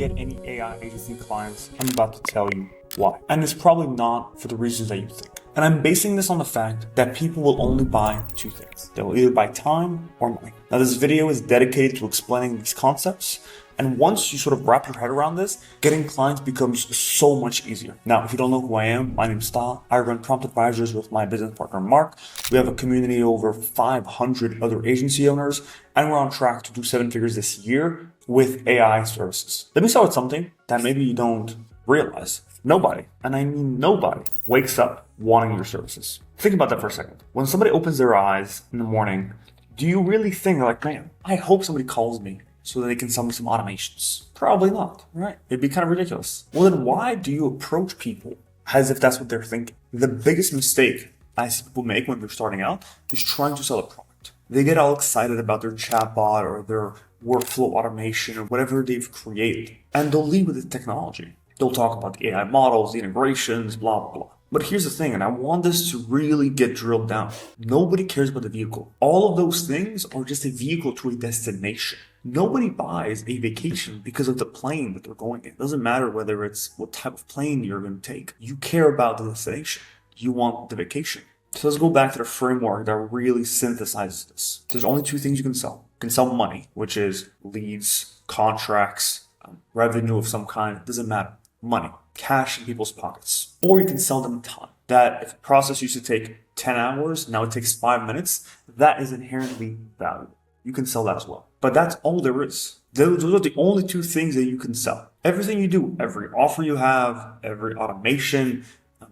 get any AI agency clients, I'm about to tell you why. And it's probably not for the reasons that you think. And I'm basing this on the fact that people will only buy two things. They will either buy time or money. Now, this video is dedicated to explaining these concepts. And once you sort of wrap your head around this, getting clients becomes so much easier. Now, if you don't know who I am, my name is Tal. I run Prompt Advisors with my business partner, Mark. We have a community of over 500 other agency owners, and we're on track to do 7 figures this year with AI services. Let me start with something that maybe you don't realize. Nobody, and I mean nobody, wakes up wanting your services. Think about that for a second. When somebody opens their eyes in the morning, do you really think like, man, I hope somebody calls me so that they can sell me some automations? Probably not, right? It'd be kind of ridiculous. Well, then why do you approach people as if that's what they're thinking? The biggest mistake I see people make when they're starting out is trying to sell a product. They get all excited about their chatbot or their workflow automation or whatever they've created, and they'll lead with the technology. They'll talk about the AI models, the integrations, blah, blah, blah. But here's the thing, and I want this to really get drilled down. Nobody cares about the vehicle. All of those things are just a vehicle to a destination. Nobody buys a vacation because of the plane that they're going in. It doesn't matter whether it's what type of plane you're going to take. You care about the destination. You want the vacation. So let's go back to the framework that really synthesizes this. There's only two things you can sell. You can sell money, which is leads, contracts, revenue of some kind. It doesn't matter. Money, cash in people's pockets. Or you can sell them time. That if a process used to take 10 hours, now it takes 5 minutes, that is inherently valuable. You can sell that as well. But that's all there is. Those are the only two things that you can sell. Everything you do, every offer you have, every automation,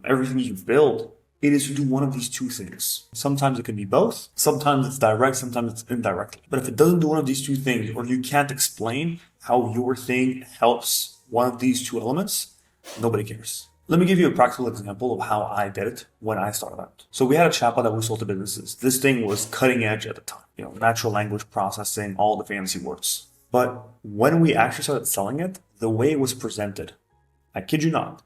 everything you build, it is to do one of these two things. Sometimes it can be both. Sometimes it's direct, sometimes it's indirect. But if it doesn't do one of these two things, or you can't explain how your thing helps one of these two elements, nobody cares. Let me give you a practical example of how I did it when I started out. So we had a chatbot that we sold to businesses. This thing was cutting edge at the time, natural language processing, all the fancy words. But when we actually started selling it, the way it was presented, I kid you not,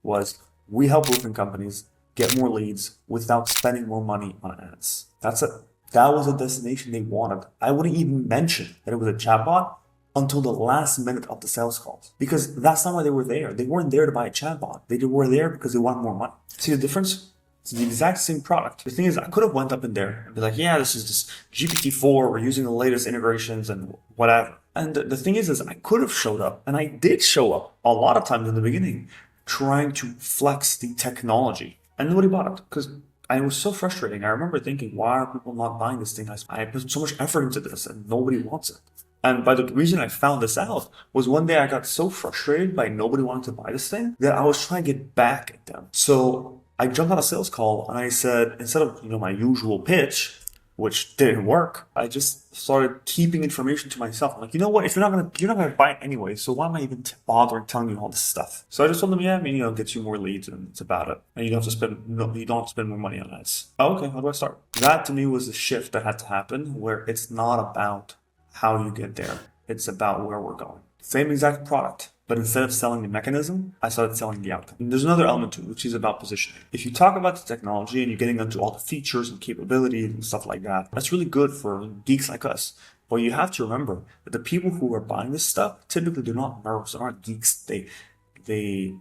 was we help roofing companies get more leads without spending more money on ads. That's it. That was a destination they wanted. I wouldn't even mention that it was a chatbot until the last minute of the sales calls, because that's not why they were there. They weren't there to buy a chatbot. They were there because they wanted more money. See the difference? It's the exact same product. The thing is, I could have went up in there and be like, yeah, this is just GPT-4. We're using the latest integrations and whatever. And the thing is I could have showed up, and I did show up a lot of times in the beginning, trying to flex the technology, and nobody bought it because it was so frustrating. I remember thinking, why are people not buying this thing? I put so much effort into this and nobody wants it. And by the reason I found this out was one day I got so frustrated by nobody wanting to buy this thing that I was trying to get back at them. So I jumped on a sales call and I said, instead of my usual pitch, which didn't work, I just started keeping information to myself. I'm like, you know what? If you're not gonna buy it anyway, so why am I even bothering telling you all this stuff? So I just told them, yeah, gets you more leads and it's about it. And you don't have to spend more money on ads. Oh, okay, how do I start? That to me was the shift that had to happen, where it's not about how you get there. It's about where we're going. Same exact product, but instead of selling the mechanism, I started selling the outcome. And there's another element to it, which is about positioning. If you talk about the technology and you're getting into all the features and capabilities and stuff like that, that's really good for geeks like us. But you have to remember that the people who are buying this stuff typically do not nerds, they're not geeks. They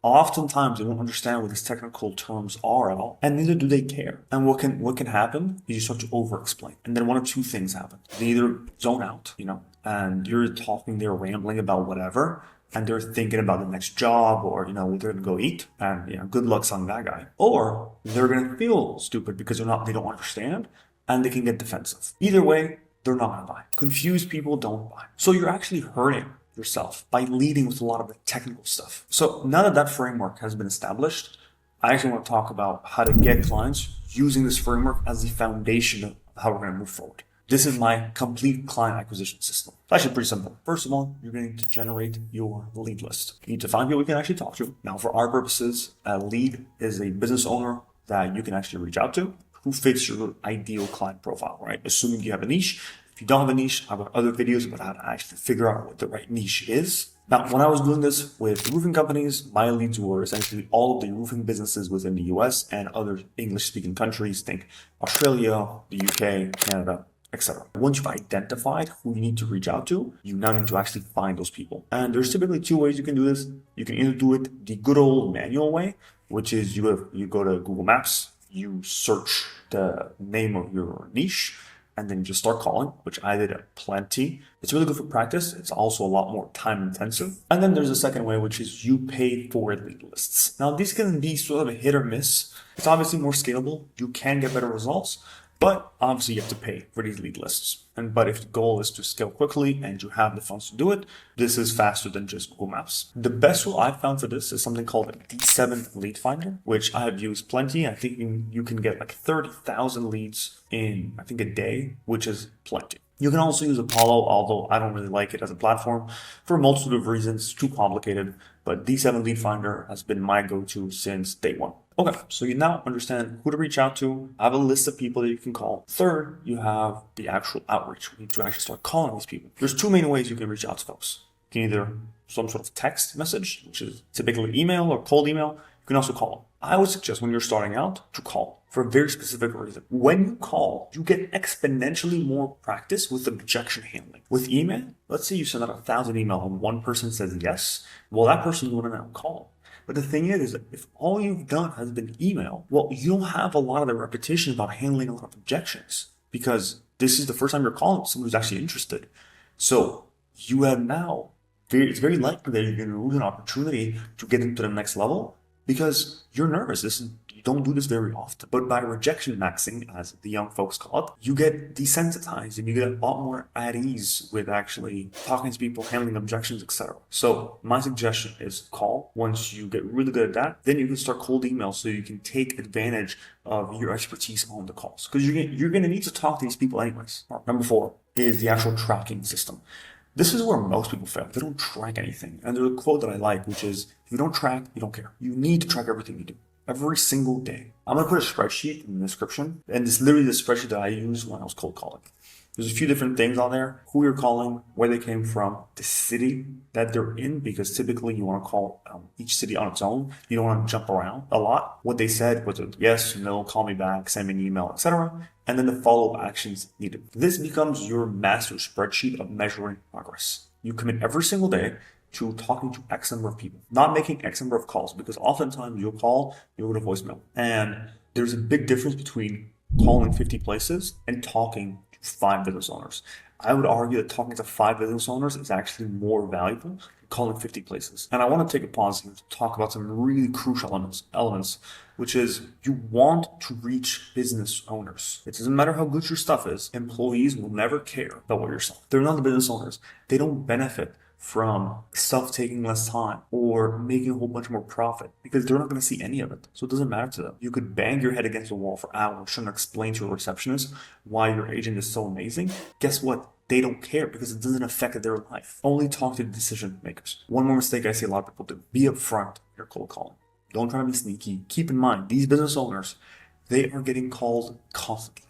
oftentimes they don't understand what these technical terms are at all, and neither do they care. And what can happen is you start to over-explain, and then one of two things happen. They either zone out, and you're talking, they're rambling about whatever, and they're thinking about the next job or what they're gonna go eat, and good luck selling that guy. Or they're gonna feel stupid because they don't understand, and they can get defensive. Either way, they're not gonna buy. Confused people don't buy. So you're actually hurting yourself by leading with a lot of the technical stuff. So now that framework has been established, I actually want to talk about how to get clients using this framework as the foundation of how we're going to move forward. This is my complete client acquisition system. It's actually pretty simple. First of all, you're going to generate your lead list. You need to find people you can actually talk to. Now, for our purposes, a lead is a business owner that you can actually reach out to who fits your ideal client profile, right? Assuming you have a niche. If you don't have a niche, I've got other videos about how to actually figure out what the right niche is. Now, when I was doing this with roofing companies, my leads were essentially all of the roofing businesses within the US and other English-speaking countries. Think Australia, the UK, Canada, etc. Once you've identified who you need to reach out to, you now need to actually find those people. And there's typically two ways you can do this. You can either do it the good old manual way, which is you go to Google Maps, you search the name of your niche, and then you just start calling, which I did plenty. It's really good for practice. It's also a lot more time intensive. And then there's a second way, which is you pay for lead lists. Now, these can be sort of a hit or miss. It's obviously more scalable. You can get better results, but obviously you have to pay for these lead lists. But if the goal is to scale quickly and you have the funds to do it, this is faster than just Google Maps. The best tool I've found for this is something called D7 Lead Finder, which I have used plenty. I think you can get like 30,000 leads in, I think, a day, which is plenty. You can also use Apollo, although I don't really like it as a platform for a multitude of reasons. It's too complicated, but D7 Lead Finder has been my go-to since day one. Okay, so you now understand who to reach out to. I have a list of people that you can call. Third, you have the actual outreach. We need to actually start calling these people. There's two main ways you can reach out to folks. You can either some sort of text message, which is typically email or cold email. You can also call them. I would suggest when you're starting out to call for a very specific reason. When you call, you get exponentially more practice with objection handling. With email, let's say you send out 1,000 emails and one person says yes. Well, that person you want to now call. But the thing is that if all you've done has been email, well, you don't have a lot of the repetition about handling a lot of objections because this is the first time you're calling someone who's actually interested. So you have now, it's very likely that you're going to lose an opportunity to get into the next level because you're nervous. You don't do this very often. But by rejection maxing, as the young folks call it, you get desensitized and you get a lot more at ease with actually talking to people, handling objections, etc. So my suggestion is call. Once you get really good at that, then you can start cold email so you can take advantage of your expertise on the calls. Because you're going to need to talk to these people anyways. Number 4 is the actual tracking system. This is where most people fail. They don't track anything. And there's a quote that I like, which is, if you don't track, you don't care. You need to track everything you do. Every single day. I'm going to put a spreadsheet in the description. And it's literally the spreadsheet that I used when I was cold calling. There's a few different things on there. Who you're calling, where they came from, the city that they're in, because typically you want to call each city on its own. You don't want to jump around a lot. What they said was yes, no, call me back, send me an email, etc. And then the follow-up actions needed. This becomes your master spreadsheet of measuring progress. You commit every single day to talking to X number of people, not making X number of calls, because oftentimes you'll call, you'll go to voicemail. And there's a big difference between calling 50 places and talking to 5 business owners. I would argue that talking to 5 business owners is actually more valuable than calling 50 places. And I want to take a pause here to talk about some really crucial elements, which is you want to reach business owners. It doesn't matter how good your stuff is. Employees will never care about what you're selling. They're not the business owners. They don't benefit from stuff taking less time or making a whole bunch more profit because they're not going to see any of it. So it doesn't matter to them. You could bang your head against the wall for hours trying to explain to a receptionist why your agent is so amazing. Guess what? They don't care because it doesn't affect their life. Only talk to the decision makers. One more mistake I see a lot of people do. Be upfront in your cold calling. Don't try to be sneaky. Keep in mind, these business owners, they are getting called constantly.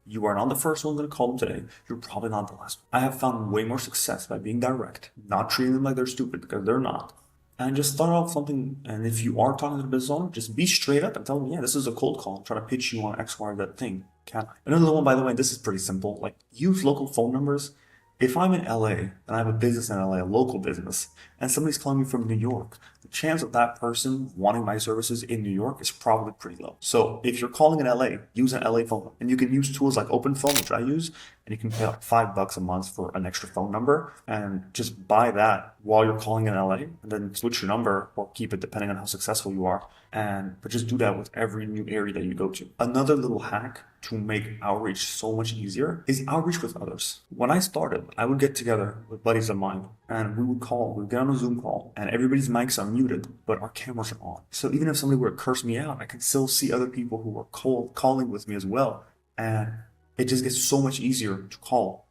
You are not the first one going to call them today. You're probably not the last one. I have found way more success by being direct, not treating them like they're stupid because they're not. And just start off something, and if you are talking to the business owner, just be straight up and tell them, yeah, this is a cold call. I'm trying to pitch you on X, Y, that thing. Can I? Another one, by the way, this is pretty simple. Like, use local phone numbers. If I'm in LA and I have a business in LA, a local business, and somebody's calling me from New York, the chance of that person wanting my services in New York is probably pretty low. So if you're calling in LA, use an LA phone. And you can use tools like OpenPhone, which I use, and you can pay like $5 a month for an extra phone number and just buy that while you're calling in LA and then switch your number or keep it depending on how successful you are. But just do that with every new area that you go to. Another little hack to make outreach so much easier is outreach with others. When I started, I would get together with buddies of mine and we would get on a Zoom call and everybody's mics are muted, but our cameras are on. So even if somebody were to curse me out, I can still see other people who are calling with me as well. And it just gets so much easier to call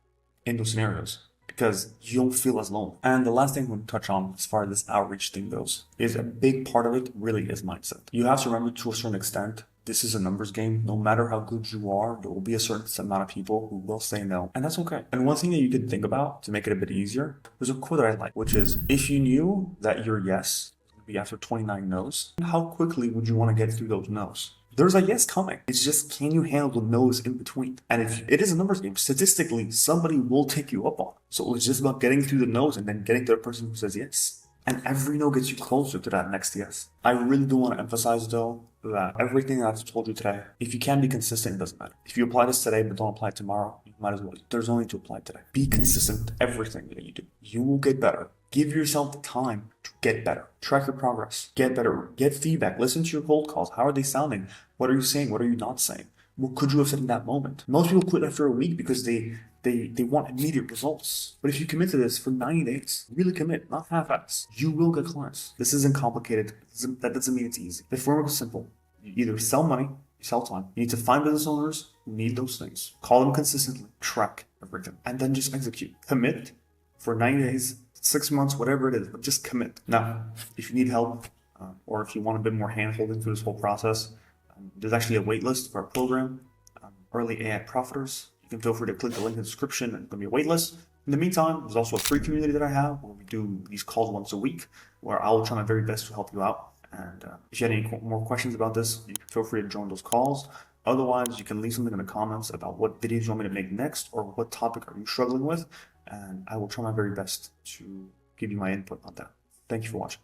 in those scenarios because you don't feel as lonely. And the last thing I want to touch on as far as this outreach thing goes is a big part of it really is mindset. You have to remember to a certain extent, this is a numbers game. No matter how good you are, there will be a certain amount of people who will say no. And that's okay. And one thing that you can think about to make it a bit easier, there's a quote that I like, which is, if you knew that your yes would be after 29 no's, how quickly would you want to get through those no's? There's a yes coming. It's just, can you handle the no's in between? And if it is a numbers game, statistically, somebody will take you up on it. So it's just about getting through the no's and then getting to the person who says yes. And every no gets you closer to that next yes. I really do want to emphasize, though, that everything that I've told you today, if you can be consistent, it doesn't matter. If you apply this today but don't apply it tomorrow, you might as well. There's only to apply today. Be consistent with everything that you do. You will get better. Give yourself the time to get better. Track your progress. Get better. Get feedback. Listen to your cold calls. How are they sounding? What are you saying? What are you not saying? What could you have said in that moment? Most people quit after a week because they want immediate results. But if you commit to this for 90 days, really commit, not half-ass, you will get clients. This isn't complicated. That doesn't mean it's easy. The framework is simple. You either sell money, you sell time. You need to find business owners who need those things. Call them consistently. Track everything. And then just execute. Commit for 90 days, 6 months, whatever it is, but just commit. Now, if you need help, or if you want a bit more hand-holding through this whole process, there's actually a wait list for our program, Early AI Profiters. You can feel free to click the link in the description and there'll be a wait list. In the meantime, there's also a free community that I have where we do these calls once a week, where I will try my very best to help you out. And if you have any more questions about this, you can feel free to join those calls. Otherwise, you can leave something in the comments about what videos you want me to make next or what topic are you struggling with, and I will try my very best to give you my input on that. Thank you for watching.